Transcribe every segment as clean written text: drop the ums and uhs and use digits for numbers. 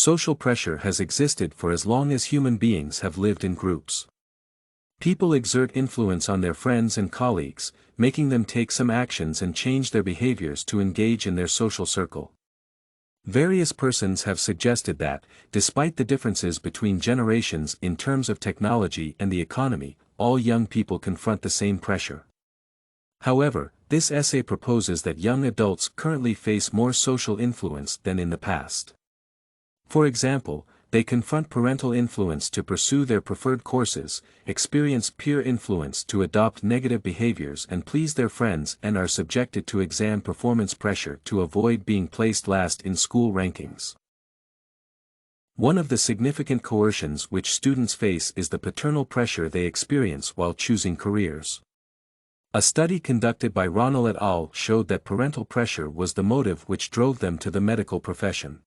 social pressure has existed for as long as human beings have lived in groups. People exert influence on their friends and colleagues, making them take some actions and change their behaviors to engage in their social circle. Various persons have suggested that, despite the differences between generations in terms of technology and the economy, all young people confront the same pressure. However, this essay proposes that young adults currently face more social influence than in the past. For example, they confront parental influence to pursue their preferred courses, experience peer influence to adopt negative behaviors and please their friends, and are subjected to exam performance pressure to avoid being placed last in school rankings. One of the significant coercions which students face is the paternal pressure they experience while choosing careers. A study conducted by Rani et al. Showed that parental pressure was the motive which drove them to the medical profession.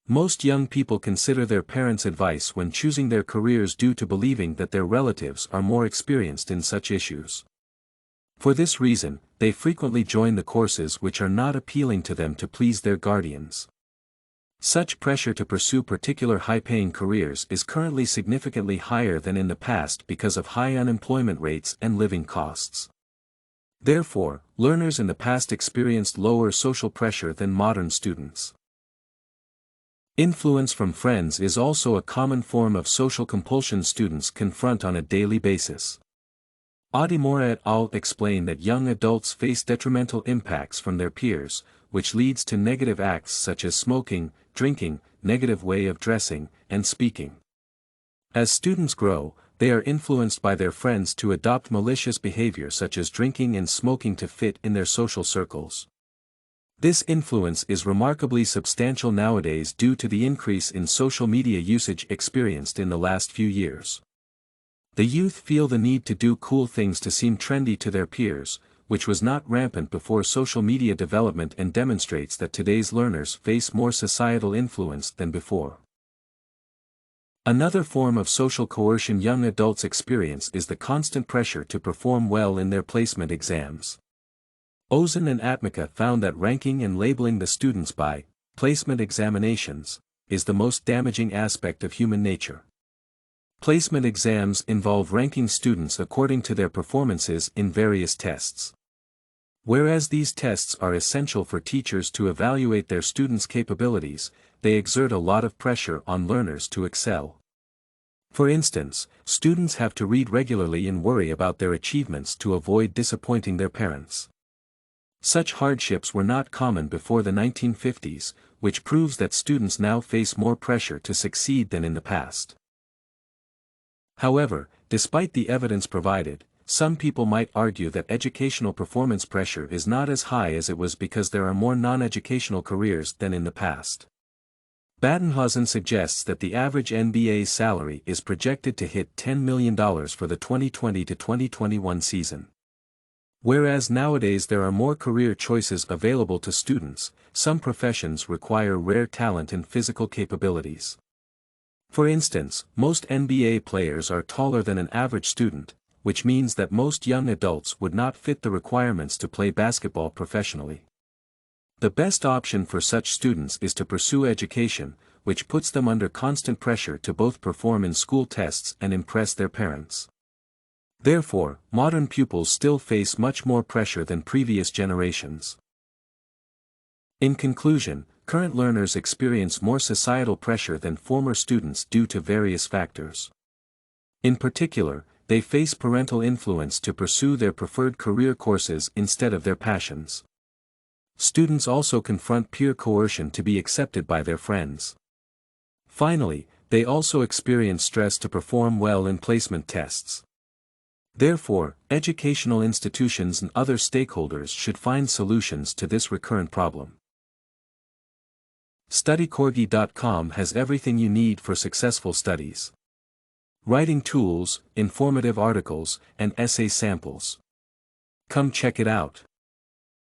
Most young people consider their parents' advice when choosing their careers due to believing that their relatives are more experienced in such issues. For this reason, they frequently join the courses which are not appealing to them to please their guardians. Such pressure to pursue particular high-paying careers is currently significantly higher than in the past because of high unemployment rates and living costs. Therefore, learners in the past experienced lower social pressure than modern students. Influence from friends is also a common form of social compulsion students confront on a daily basis. Adimora et al. Explain that young adults face detrimental impacts from their peers, which leads to negative acts such as smoking, drinking, negative way of dressing, and speaking. As students grow, they are influenced by their friends to adopt malicious behavior such as drinking and smoking to fit in their social circles. This influence is remarkably substantial nowadays due to the increase in social media usage experienced in the last few years. The youth feel the need to do cool things to seem trendy to their peers, which was not rampant before social media development, and demonstrates that today's learners face more societal influence than before. Another form of social coercion young adults experience is the constant pressure to perform well in their placement exams. Ozen and Atmaca found that ranking and labeling the students by placement examinations is the most damaging aspect of human nature. Placement exams involve ranking students according to their performances in various tests. Whereas these tests are essential for teachers to evaluate their students' capabilities, they exert a lot of pressure on learners to excel. For instance, students have to read regularly and worry about their achievements to avoid disappointing their parents. Such hardships were not common before the 1950s, which proves that students now face more pressure to succeed than in the past. However, despite the evidence provided, some people might argue that educational performance pressure is not as high as it was because there are more non-educational careers than in the past. Badenhausen suggests that the average NBA salary is projected to hit $10 million for the 2020 to 2021 season. Whereas nowadays there are more career choices available to students, some professions require rare talent and physical capabilities. For instance, most NBA players are taller than an average student, which means that most young adults would not fit the requirements to play basketball professionally. The best option for such students is to pursue education, which puts them under constant pressure to both perform in school tests and impress their parents. Therefore, modern pupils still face much more pressure than previous generations. In conclusion, current learners experience more societal pressure than former students due to various factors. In particular, they face parental influence to pursue their preferred career courses instead of their passions. Students also confront peer coercion to be accepted by their friends. Finally, they also experience stress to perform well in placement tests. Therefore, educational institutions and other stakeholders should find solutions to this recurrent problem. StudyCorgi.com has everything you need for successful studies. Writing tools, informative articles, and essay samples. Come check it out.